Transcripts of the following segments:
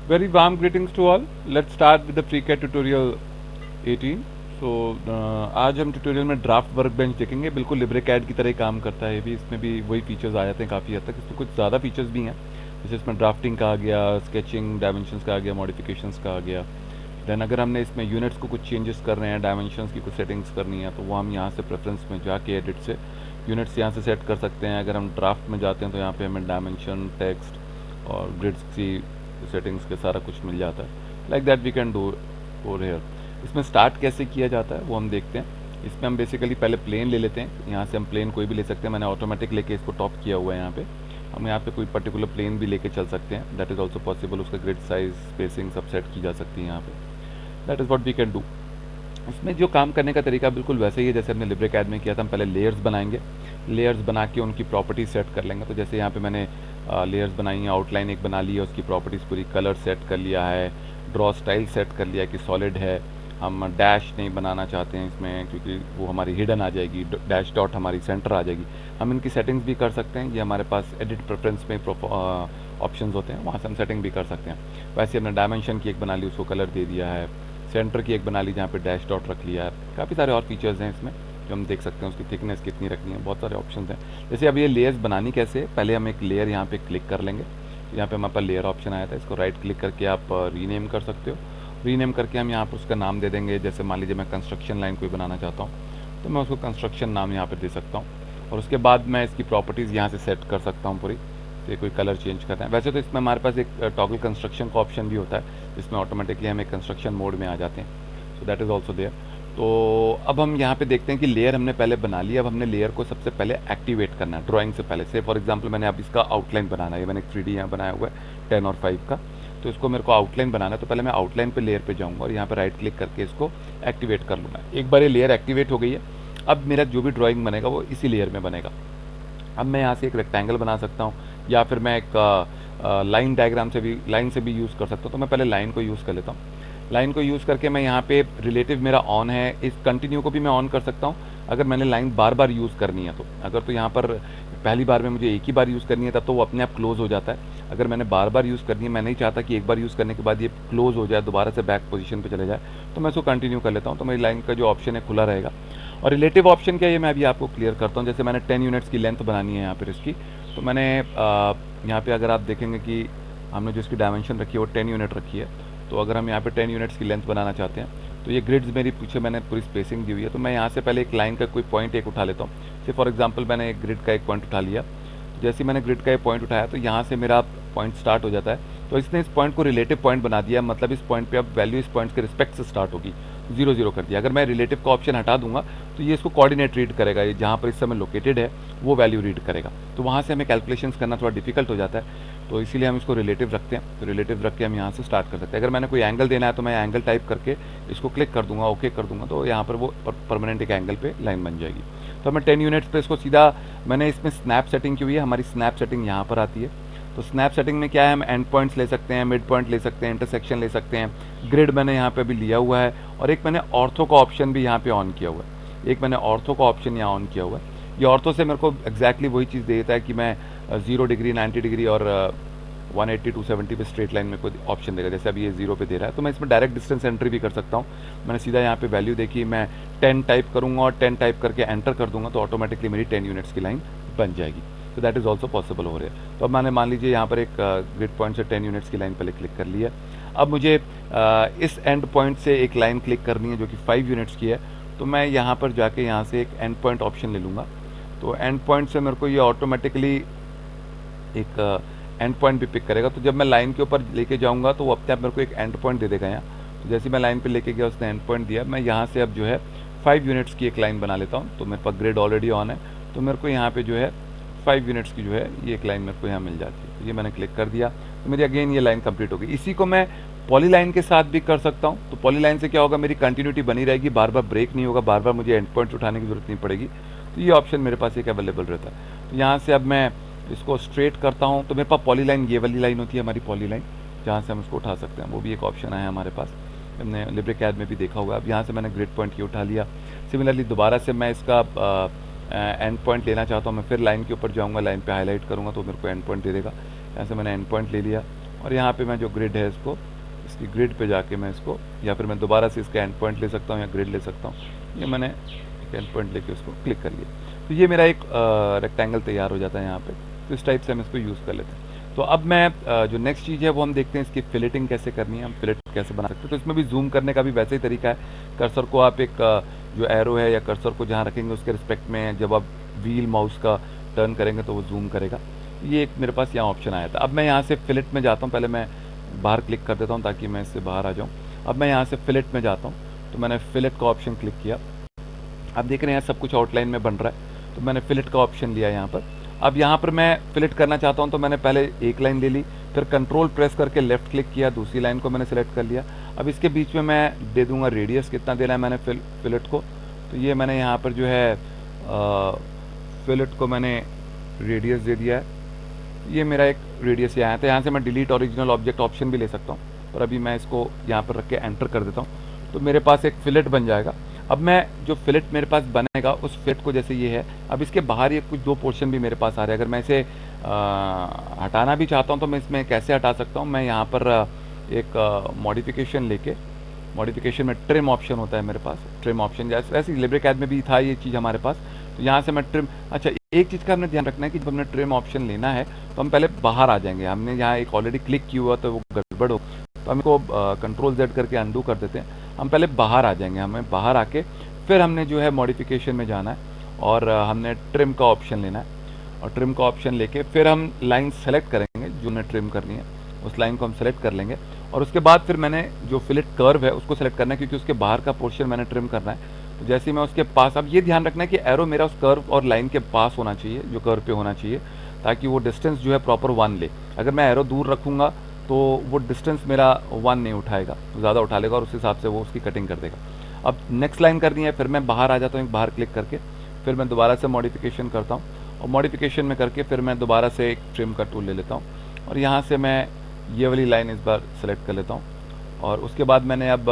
Very warm greetings to all. Let's start with the FreeCAD tutorial 18. So आज हम tutorial में draft work bench देखेंगे। बिल्कुल Libre CAD की तरह ही काम करता है ये भी। इसमें भी वही फीचर्स आ जाते हैं काफ़ी हद तक। इसमें कुछ ज़्यादा फीचर्स भी हैं, जैसे इसमें ड्राफ्टिंग का आ गया, स्केचिंग डायमेंशंस का आ गया, मॉडिफिकेशंस का आ गया। देन अगर हमने इसमें यूनिट्स को कुछ चेंजेस करने हैं, डायमेंशंस की कुछ सेटिंग्स करनी है, तो वो हम यहाँ से प्रेफरेंस में जाके एडिट से यूनिट्स यहाँ से सेट कर सकते हैं। अगर हम ड्राफ्ट में जाते हैं तो यहाँ पे हमें डायमेंशन, टेक्स्ट और ग्रिड्स की सेटिंग्स के सारा कुछ मिल जाता है। Like that we can do over here. इसमें स्टार्ट कैसे किया जाता है वो हम देखते हैं। इसमें हम बेसिकली पहले प्लेन ले लेते हैं। यहाँ से हम प्लेन कोई भी ले सकते हैं। मैंने ऑटोमेटिक लेके इसको टॉप किया हुआ है यहाँ पे। हम यहाँ पे कोई पर्टिकुलर प्लेन भी लेके चल सकते हैं, दैट इज़ ऑल्सो पॉसिबल। उसका ग्रिड साइज, स्पेसिंग सब सेट की जा सकती है यहाँ पे। That is what we can do. इसमें जो काम करने का तरीका बिल्कुल वैसे ही है जैसे हमने लिब्रे कैड में किया था। हम पहले लेयर्स बनाएंगे, लेयर्स बना के उनकी प्रॉपर्टीज सेट कर लेंगे। तो जैसे यहाँ पे मैंने लेयर्स बनाई है, आउटलाइन एक बना ली है, उसकी प्रॉपर्टीज़ पूरी, कलर सेट कर लिया है, ड्रॉ स्टाइल सेट कर लिया कि सॉलिड है। हम डैश नहीं बनाना चाहते हैं इसमें क्योंकि वो हमारी हिडन आ जाएगी, डैश डॉट हमारी सेंटर आ जाएगी। हम इनकी सेटिंग्स भी कर सकते हैं। ये हमारे पास एडिट प्रेफरेंस में ऑप्शंस होते हैं, वहाँ से हम सेटिंग भी कर सकते हैं। वैसे हमने डायमेंशन की एक बना ली, उसको कलर दे दिया है। सेंटर की एक बना ली जहाँ पे डैश डॉट रख लिया है। काफ़ी सारे और फीचर्स हैं इसमें जो हम देख सकते हैं। उसकी थिकनेस कितनी रखनी है, बहुत सारे ऑप्शंस हैं। जैसे अब ये लेयर्स बनानी कैसे है, पहले हम एक लेयर यहाँ पे क्लिक कर लेंगे। यहाँ पे हमारे पास लेयर ऑप्शन आया था, इसको राइट क्लिक करके आप रीनेम कर सकते हो। रीनेम करके हम यहाँ पर उसका नाम दे देंगे। जैसे मान लीजिए मैं कंस्ट्रक्शन लाइन कोई बनाना चाहता हूँ तो मैं उसको कंस्ट्रक्शन नाम यहाँ पर दे सकता हूँ। और उसके बाद मैं इसकी प्रॉपर्टीज़ यहाँ से सेट कर सकता हूँ पूरी। तो ये कोई कलर चेंज करना है। वैसे तो इसमें हमारे पास एक टॉगल कंस्ट्रक्शन का ऑप्शन भी होता है, जिसमें ऑटोमेटिकली हम एक कंस्ट्रक्शन मोड में आ जाते हैं। So that is also there. तो अब हम यहाँ पे देखते हैं कि लेयर हमने पहले बना लिया। अब हमने लेयर को सबसे पहले एक्टिवेट करना है ड्राइंग से पहले। से फॉर एग्जांपल मैंने अब इसका आउटलाइन बनाना है। मैंने एक 3D यहाँ बनाया हुआ है 10 और 5 का। तो इसको मेरे को आउटलाइन बनाना है। तो पहले मैं आउटलाइन पे लेयर पे जाऊँगा और यहाँ पे राइट क्लिक करके इसको एक्टिवेट कर लूँगा। एक बार ये लेयर एक्टिवेट हो गई है, अब मेरा जो भी ड्राइंग बनेगा वो इसी लेयर में बनेगा। अब मैं यहाँ से एक रेक्टेंगल बना सकता हूँ या फिर मैं एक लाइन डायग्राम से भी, लाइन से भी यूज़ कर सकता हूँ। तो मैं पहले लाइन को यूज़ कर लेता हूँ। लाइन को यूज़ करके मैं यहाँ पे रिलेटिव मेरा ऑन है, इस कंटिन्यू को भी मैं ऑन कर सकता हूँ अगर मैंने लाइन बार बार यूज़ करनी है तो। अगर तो यहाँ पर पहली बार में मुझे एक ही बार यूज़ करनी है तब तो वो अपने आप क्लोज़ हो जाता है। अगर मैंने बार बार यूज़ करनी है, मैं नहीं चाहता कि एक बार यूज़ करने के बाद ये क्लोज़ हो जाए, दोबारा से बैक पोजीशन पे चले जाए, तो मैं इसको कंटिन्यू कर लेता हूँ। तो मेरी लाइन का जो ऑप्शन है खुला रहेगा। और रिलेटिव ऑप्शन क्या है ये मैं अभी आपको क्लियर करता हूँ। जैसे मैंने 10 यूनिट्स की लेंथ बनानी है यहाँ पर इसकी, तो मैंने यहाँ पे अगर आप देखेंगे कि हमने जो इसकी डायमेंशन रखी है वो 10 यूनिट रखी है। तो अगर हम यहाँ पे 10 यूनिट्स की लेंथ बनाना चाहते हैं तो ये ग्रिड्स मेरी पीछे मैंने पूरी स्पेसिंग दी हुई है। तो मैं यहाँ से पहले एक लाइन का कोई पॉइंट एक उठा लेता हूँ। जैसे फॉर एग्जांपल मैंने एक ग्रिड का एक पॉइंट उठा लिया। जैसे मैंने ग्रिड का एक पॉइंट उठाया तो यहाँ से मेरा पॉइंट स्टार्ट हो जाता है। तो इसने इस पॉइंट को रिलेटिव पॉइंट बना दिया, मतलब इस पॉइंट पे अब वैल्यू इस पॉइंट के रिस्पेक्ट से स्टार्ट होगी। 0 0 कर दिया। अगर मैं रिलेटिव का ऑप्शन हटा दूंगा तो ये इसको कोऑर्डिनेट रीड करेगा, ये जहाँ पर इस समय लोकेटेड है वो वैल्यू रीड करेगा। तो वहाँ से हमें कैलकुलेशंस करना थोड़ा डिफिकल्ट हो जाता है। तो इसीलिए हम इसको रिलेटिव रखते हैं। तो रिलेटिव रख के हम यहाँ से स्टार्ट कर सकते हैं। अगर मैंने कोई एंगल देना है तो मैं एंगल टाइप करके इसको क्लिक कर दूंगा, ओके कर दूंगा, तो यहाँ पर वो परमानेंट एक एंगल पे लाइन बन जाएगी। तो मैं 10 यूनिट्स पे इसको सीधा, मैंने इसमें स्नैप सेटिंग की हुई है। हमारी स्नैप सेटिंग यहाँ पर आती है। तो स्नैप सेटिंग में क्या है, हम एंड पॉइंट्स ले सकते हैं, मिड पॉइंट ले सकते हैं, इंटरसेक्शन ले सकते हैं, ग्रिड मैंने यहाँ पे भी लिया हुआ है, और एक मैंने ऑर्थो का ऑप्शन भी यहाँ पे ऑन किया हुआ है। एक मैंने ऑर्थो का ऑप्शन यहाँ ऑन किया हुआ है। ये ऑर्थो से मेरे को एग्जैक्टली वही चीज़ देता है कि मैं 0 डिग्री, 90 डिग्री और 180 270 पे स्ट्रेट लाइन में कोई ऑप्शन देगा। जैसे अभी ये 0 पे दे रहा है तो मैं इसमें डायरेक्ट डिस्टेंस एंट्री भी कर सकता हूँ। मैंने सीधा यहाँ पे वैल्यू देखी, मैं 10 टाइप करूँगा और 10 टाइप करके एंटर कर दूंगा तो ऑटोमेटिकली मेरी 10 यूनिट्स की लाइन बन जाएगी। तो दैट इज़ ऑल्सो पॉसिबल हो रहा है। तो अब मैंने मान लीजिए यहाँ पर एक ग्रिड पॉइंट से 10 यूनिट्स की लाइन पहले क्लिक कर लिया। अब मुझे इस एंड पॉइंट से एक लाइन क्लिक करनी है जो कि 5 यूनिट्स की है। तो मैं यहाँ पर जाके यहाँ से एक एंड पॉइंट ऑप्शन ले लूँगा। तो एंड पॉइंट से मेरे को ये ऑटोमेटिकली एक एंड पॉइंट भी पिक करेगा। तो जब मैं लाइन के ऊपर लेके जाऊँगा तो वो अपने आप मेरे को एक एंड पॉइंट दे देगा यहाँ। तो जैसे मैं लाइन पे लेके गया उसने एंड पॉइंट दिया। मैं यहाँ से अब जो है 5 यूनिट्स की एक लाइन बना लेता हूँ। तो मेरे पास ग्रिड ऑलरेडी ऑन है, तो मेरे को यहाँ पे जो है 5 यूनिट्स की जो है ये एक लाइन मेरे को यहाँ मिल जाती है। तो ये मैंने क्लिक कर दिया तो मेरी अगेन ये लाइन कंप्लीट हो गई। इसी को मैं पॉली लाइन के साथ भी कर सकता हूँ। तो पॉली लाइन से क्या होगा, मेरी कंटिन्यूटी बनी रहेगी, बार बार ब्रेक नहीं होगा, बार बार मुझे एंड पॉइंट उठाने की जरूरत नहीं पड़ेगी। तो ये ऑप्शन मेरे पास एक अवेलेबल रहता है। तो यहाँ से अब मैं इसको स्ट्रेट करता हूँ तो मेरे पास पॉली लाइन, ये वाली लाइन होती है हमारी पॉली लाइन, जहाँ से हम इसको उठा सकते हैं। वो भी एक ऑप्शन है हमारे पास, हमने लिब्रे कैड में भी देखा होगा। अब यहाँ से मैंने ग्रिड पॉइंट ये उठा लिया। सिमिलरली दोबारा से मैं इसका एंड पॉइंट लेना चाहता हूँ, मैं फिर लाइन के ऊपर जाऊँगा, लाइन पे हाईलाइट करूँगा तो मेरे को एंड पॉइंट दे देगा। यहाँ से मैंने एंड पॉइंट ले लिया और यहाँ पे मैं जो ग्रिड है इसको, इसकी ग्रिड पे जाके मैं इसको, या फिर मैं दोबारा से इसका एंड पॉइंट ले सकता हूँ या ग्रिड ले सकता हूँ। ये मैंने एक एंड पॉइंट लेके उसको क्लिक कर लिया, तो ये मेरा एक रेक्टेंगल तैयार हो जाता है यहाँ पे। तो इस टाइप से हम इसको यूज़ कर लेते हैं। तो अब मैं जो नेक्स्ट चीज़ है वो हम देखते हैं, इसकी फिलेटिंग कैसे करनी है, हम फिलेट कैसे बना सकते हैं। तो इसमें भी जूम करने का भी वैसे ही तरीका है। कर्सर को आप एक जो एरो है या कर्सर को जहाँ रखेंगे उसके रिस्पेक्ट में जब आप व्हील माउस का टर्न करेंगे तो वो जूम करेगा। ये एक मेरे पास यहाँ ऑप्शन आया था। अब मैं यहाँ से फिलेट में जाता हूँ, पहले मैं बाहर क्लिक कर देता हूँ ताकि मैं इससे बाहर आ जाऊँ। अब मैं यहाँ से फिलेट में जाता हूँ, तो मैंने फिलेट का ऑप्शन क्लिक किया। आप देख रहे हैं सब कुछ आउटलाइन में बन रहा है, तो मैंने फिलेट का ऑप्शन लिया यहाँ पर। अब यहाँ पर मैं फिलेट करना चाहता हूँ, तो मैंने पहले एक लाइन ले ली, फिर कंट्रोल प्रेस करके लेफ्ट क्लिक किया, दूसरी लाइन को मैंने सेलेक्ट कर लिया। अब इसके बीच में मैं दे दूंगा रेडियस, कितना देना है मैंने फिलेट को। तो ये मैंने यहाँ पर जो है फिलेट को मैंने रेडियस दे दिया है। ये मेरा एक रेडियस यहाँ था। यहाँ से मैं डिलीट ओरिजिनल ऑब्जेक्ट ऑप्शन भी ले सकता हूँ, और अभी मैं इसको यहाँ पर रख के एंटर कर देता हूँ, तो मेरे पास एक फिलेट बन जाएगा। अब मैं जो फिलेट मेरे पास बनेगा उस फिलेट को, जैसे ये है, अब इसके बाहर ये कुछ दो पोर्शन भी मेरे पास आ रहे हैं। अगर मैं इसे हटाना भी चाहता हूँ तो मैं इसमें कैसे हटा सकता हूँ। मैं यहाँ पर एक मॉडिफिकेशन लेके, मॉडिफिकेशन में ट्रिम ऑप्शन होता है मेरे पास, ट्रिम ऑप्शन जैसे वैसे लिब्रेकैड में भी था ये चीज़ हमारे पास। तो यहाँ से मैं ट्रिम, अच्छा एक चीज़ का हमने ध्यान रखना है कि जब हमने ट्रिम ऑप्शन लेना है तो हम पहले बाहर आ जाएंगे। हमने यहाँ एक ऑलरेडी क्लिक किया हुआ तो वो गड़बड़ हो, तो हम इसको कंट्रोल Z करके अंडू कर देते हैं। हम पहले बाहर आ जाएंगे, हमें बाहर आके फिर हमने जो है मॉडिफिकेशन में जाना है और हमने ट्रिम का ऑप्शन लेना है, और ट्रिम का ऑप्शन लेके फिर हम लाइन सेलेक्ट करेंगे जो हमें ट्रिम करनी है, उस लाइन को हम सेलेक्ट कर लेंगे। और उसके बाद फिर मैंने जो फिलेट कर्व है उसको सेलेक्ट करना है, क्योंकि उसके बाहर का पोर्शन मैंने ट्रिम करना है। तो जैसे ही मैं उसके पास, अब ये ध्यान रखना है कि एरो मेरा उस कर्व और लाइन के पास होना चाहिए, जो कर्व पे होना चाहिए, ताकि वो डिस्टेंस जो है प्रॉपर 1 ले। अगर मैं एरो दूर रखूँगा तो वो डिस्टेंस मेरा 1 नहीं उठाएगा, ज़्यादा उठा लेगा और उस हिसाब से वो उसकी कटिंग कर देगा। अब नेक्स्ट लाइन करनी है, फिर मैं बाहर आ जाता हूँ, बाहर क्लिक करके फिर मैं दोबारा से मॉडिफिकेशन करता हूँ, और मॉडिफिकेशन में करके फिर मैं दोबारा से एक ट्रिम का टूल ले लेता हूँ, और यहाँ से मैं ये वाली लाइन इस बार सेलेक्ट कर लेता हूँ। और उसके बाद मैंने अब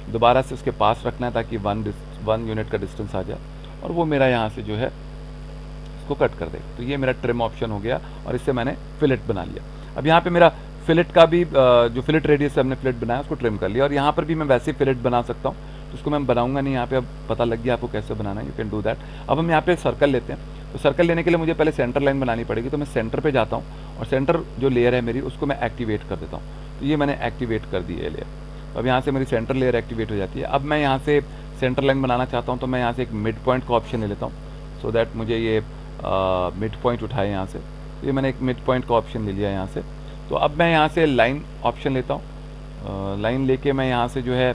दोबारा से उसके पास रखना है ताकि 1 यूनिट का डिस्टेंस आ जाए, और वो मेरा यहाँ से जो है इसको कट कर दे। तो ये मेरा ट्रिम ऑप्शन हो गया, और इससे मैंने फिलेट बना लिया। अब यहाँ पे मेरा फिलेट का भी जो फिलेट रेडियस से हमने फिलेट बनाया उसको ट्रिम कर लिया, और यहाँ पर भी मैं वैसे फिलेट बना सकता हूँ। तो उसको मैं बनाऊंगा नहीं, यहाँ पे अब पता लग गया आपको कैसे बनाना है, यू कैन डू दैट। अब हम यहाँ पे सर्कल लेते हैं। तो सर्कल लेने के लिए मुझे पहले सेंटर लाइन बनानी पड़ेगी, तो मैं सेंटर पे जाता हूँ और सेंटर जो लेयर है मेरी उसको मैं एक्टिवेट कर देता हूँ। तो ये मैंने एक्टिवेट कर दी है लेयर। तो अब यहाँ से मेरी सेंटर लेयर एक्टिवेट हो जाती है। अब मैं यहाँ से सेंटर लाइन बनाना चाहता हूँ, तो मैं यहाँ से एक मिड पॉइंट का ऑप्शन ले लेता हूँ, सो दैट मुझे ये मिड पॉइंट उठाए यहाँ से। तो ये मैंने एक मिड पॉइंट का ऑप्शन ले लिया यहाँ से। तो अब मैं यहाँ से लाइन ऑप्शन लेता हूँ। लाइन लेके मैं यहाँ से जो है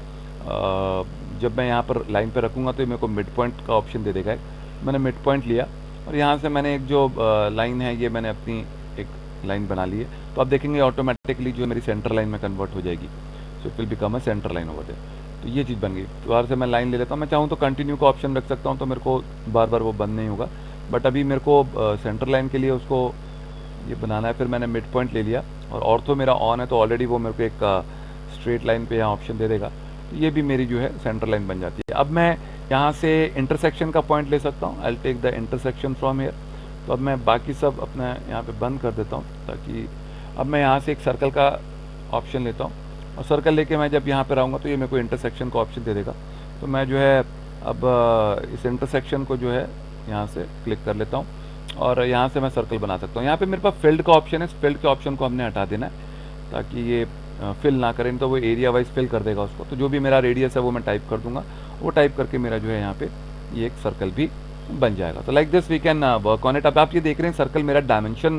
जब मैं यहाँ पर लाइन पे रखूँगा तो ये मेरे को मिड पॉइंट का ऑप्शन दे देगा। मैंने मिड पॉइंट लिया, और यहाँ से मैंने एक जो लाइन है ये मैंने अपनी एक लाइन बना ली है। तो आप देखेंगे ऑटोमेटिकली जो मेरी सेंटर लाइन में कन्वर्ट हो जाएगी, so it will become a centre line over there. तो ये चीज़ बन गई। दोबारा से मैं लाइन ले लेता हूँ। मैं चाहूँ तो कंटिन्यू का ऑप्शन रख सकता हूँ, तो मेरे को बार बार वो बंद नहीं होगा, बट अभी मेरे को सेंटर लाइन के लिए उसको ये बनाना है। फिर मैंने मिड पॉइंट ले लिया, और ऑर्थो मेरा ऑन है तो ऑलरेडी वो मेरे को एक स्ट्रेट लाइन पे यहाँ ऑप्शन दे देगा। तो ये भी मेरी जो है सेंटर लाइन बन जाती है। अब मैं यहाँ से इंटरसेक्शन का पॉइंट ले सकता हूँ। I will take the intersection from here. तो अब मैं बाकी सब अपना यहाँ पे बंद कर देता हूँ, ताकि अब मैं यहाँ से एक सर्कल का ऑप्शन लेता हूँ, और सर्कल लेके मैं जब यहाँ पे रहूँगा तो ये मेरे को इंटरसेक्शन का ऑप्शन दे देगा। तो मैं जो है अब इस इंटरसेक्शन को जो है यहाँ से क्लिक कर लेता हूँ, और यहाँ से मैं सर्कल बना सकता हूँ। यहाँ पे मेरे पास फील्ड का ऑप्शन है, इस फील्ड के ऑप्शन को हमने हटा देना है ताकि ये फिल ना करें, तो वो एरिया वाइज फिल कर देगा उसको। तो जो भी मेरा रेडियस है वो मैं टाइप कर दूंगा, वो टाइप करके मेरा जो है यहाँ पे ये एक सर्कल भी बन जाएगा। तो like this we can work on it. अब आप ये देख रहे हैं सर्कल मेरा डायमेंशन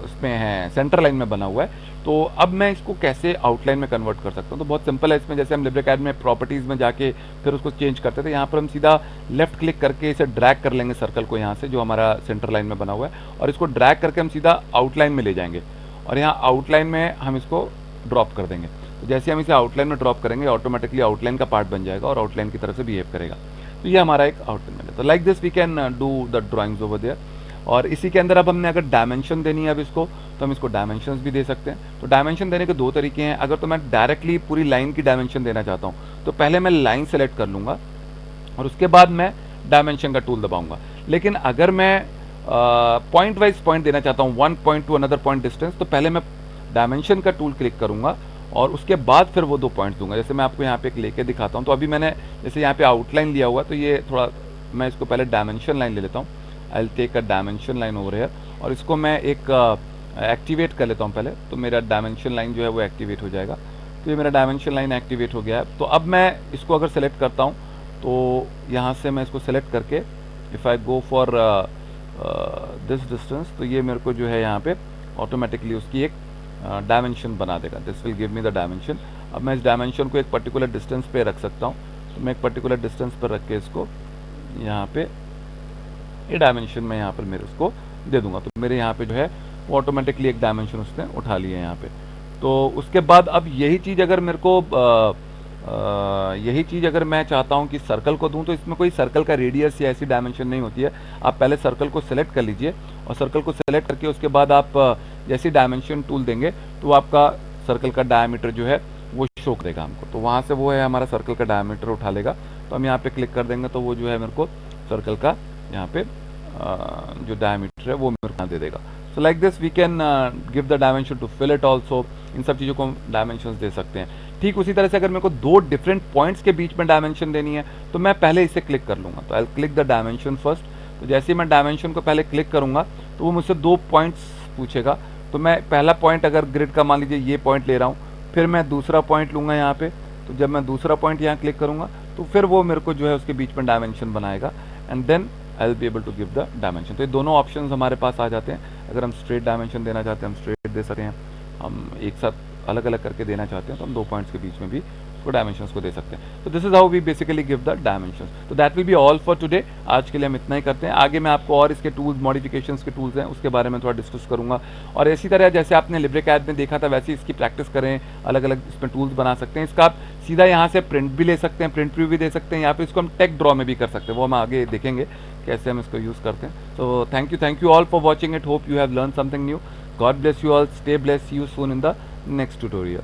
इसमें है, सेंटर लाइन में बना हुआ है। तो अब मैं इसको कैसे आउटलाइन में कन्वर्ट कर सकता हूँ, तो बहुत सिंपल है। इसमें जैसे हम लिब्रेकैड में प्रॉपर्टीज़ में जाके फिर उसको चेंज करते थे, यहाँ पर हम सीधा लेफ्ट क्लिक करके इसे ड्रैग कर लेंगे सर्कल को यहाँ से, जो हमारा सेंटर लाइन में बना हुआ है, और इसको ड्रैग करके हम सीधा आउटलाइन में ले जाएंगे, और यहाँ आउटलाइन में हम इसको ड्रॉप कर देंगे। तो जैसे हम इसे आउटलाइन में ड्रॉप करेंगे ऑटोमेटिकली आउटलाइन का पार्ट बन जाएगा और आउटलाइन की तरह से बिहेव करेगा। तो ये हमारा एक आउटलाइन है। तो like this we can do the drawings over there. और इसी के अंदर अब हमने अगर डायमेंशन देनी है अब इसको, तो हम इसको डायमेंशंस भी दे सकते हैं। तो डायमेंशन देने के दो तरीके हैं। अगर तो मैं डायरेक्टली पूरी लाइन की डायमेंशन देना चाहता हूँ, तो पहले मैं लाइन सेलेक्ट कर लूँगा और उसके बाद मैं डायमेंशन का टूल दबाऊंगा। लेकिन अगर मैं पॉइंट वाइज पॉइंट देना चाहता हूँ, one point two another point distance, तो पहले मैं डायमेंशन का टूल क्लिक करूँगा और उसके बाद फिर वो 2 पॉइंट्स दूंगा। जैसे मैं आपको यहाँ पे एक लेके दिखाता हूँ, तो अभी मैंने जैसे यहाँ पे आउटलाइन लिया हुआ, तो ये थोड़ा मैं इसको पहले डायमेंशन लाइन ले लेता हूँ। I will take a dimension line over here, और इसको मैं एक एक्टिवेट कर लेता हूँ पहले, तो मेरा डायमेंशन लाइन जो है वो एक्टिवेट हो जाएगा। तो ये मेरा डायमेंशन लाइन एक्टिवेट हो गया है। तो अब मैं इसको अगर सेलेक्ट करता हूँ, तो यहाँ से मैं इसको सेलेक्ट करके if I go for this distance, तो ये मेरे को जो है यहाँ पे ऑटोमेटिकली उसकी एक डायमेंशन बना देगा। This will give me the dimension. अब मैं इस डायमेंशन को एक पर्टिकुलर डिस्टेंस पे रख सकता हूँ, तो मैं एक पर्टिकुलर डिस्टेंस पर रख के इसको यहाँ पे ये डायमेंशन में यहाँ पर मेरे उसको दे दूंगा, तो मेरे यहाँ पे जो है वो ऑटोमेटिकली एक डायमेंशन उसने उठा लिया है यहाँ पे। तो उसके बाद अब यही चीज़ अगर मेरे को यही चीज़ अगर मैं चाहता हूँ कि सर्कल को दूं, तो इसमें कोई सर्कल का रेडियस या ऐसी डायमेंशन नहीं होती है। आप पहले सर्कल को सेलेक्ट कर लीजिए, और सर्कल को सेलेक्ट करके उसके बाद आप जैसी डायमेंशन टूल देंगे तो आपका सर्कल का डायमीटर जो है वो शो करेगा हमको। तो वहाँ से वो है हमारा सर्कल का डायमीटर उठा लेगा। तो हम यहाँ पे क्लिक कर देंगे तो वो जो है मेरे को सर्कल का यहाँ पे जो डायमीटर है वो मेरे को दे देगा। So like this we can give the dimension to fill it also. इन सब चीज़ों को हम डायमेंशन दे सकते हैं। ठीक उसी तरह से अगर मेरे को 2 डिफरेंट पॉइंट्स के बीच में डायमेंशन देनी है, तो मैं पहले इसे क्लिक कर लूँगा। तो I click the dimension first. तो जैसे ही मैं डायमेंशन को पहले क्लिक करूँगा, तो वो मुझसे 2 पॉइंट्स पूछेगा। तो मैं पहला पॉइंट अगर ग्रिड का मान लीजिए ये पॉइंट ले रहा हूँ, फिर मैं दूसरा पॉइंट लूँगा यहाँ पे। तो जब मैं दूसरा पॉइंट यहाँ क्लिक करूँगा, तो फिर वो मेरे को जो है उसके बीच में डायमेंशन बनाएगा, and then I will be able to give the dimension. तो ये दोनों ऑप्शंस हमारे पास आ जाते हैं। अगर हम स्ट्रेट डायमेंशन देना चाहते हैं, हम स्ट्रेट दे सकते हैं। हम एक साथ अलग अलग करके देना चाहते हैं, तो हम 2 पॉइंट्स के बीच में भी उसको डायमेंशंस को दे सकते हैं। तो this is how we basically give the dimensions. तो that will be all for today. आज के लिए हम इतना ही करते हैं। आगे मैं आपको और इसके टूल्स, मॉडिफिकेशंस के टूल्स हैं, उसके बारे में थोड़ा डिस्कस करूंगा। और इसी तरह जैसे आपने लिब्रेकैड में देखा था, वैसे इसकी प्रैक्टिस करें, अलग अलग इसमें टूल्स बना सकते हैं। इसका आप सीधा यहाँ से प्रिंट भी ले सकते हैं, प्रिंट प्रीव्यू भी दे सकते हैं, या फिर इसको हम टेक्स्ट ड्रॉ में भी कर सकते हैं। वो हम आगे देखेंगे कैसे हम इसको यूज़ करते हैं। So thank you all for watching it. Hope you have learn something new. God bless you all, stay bless, see you soon in the next tutorial.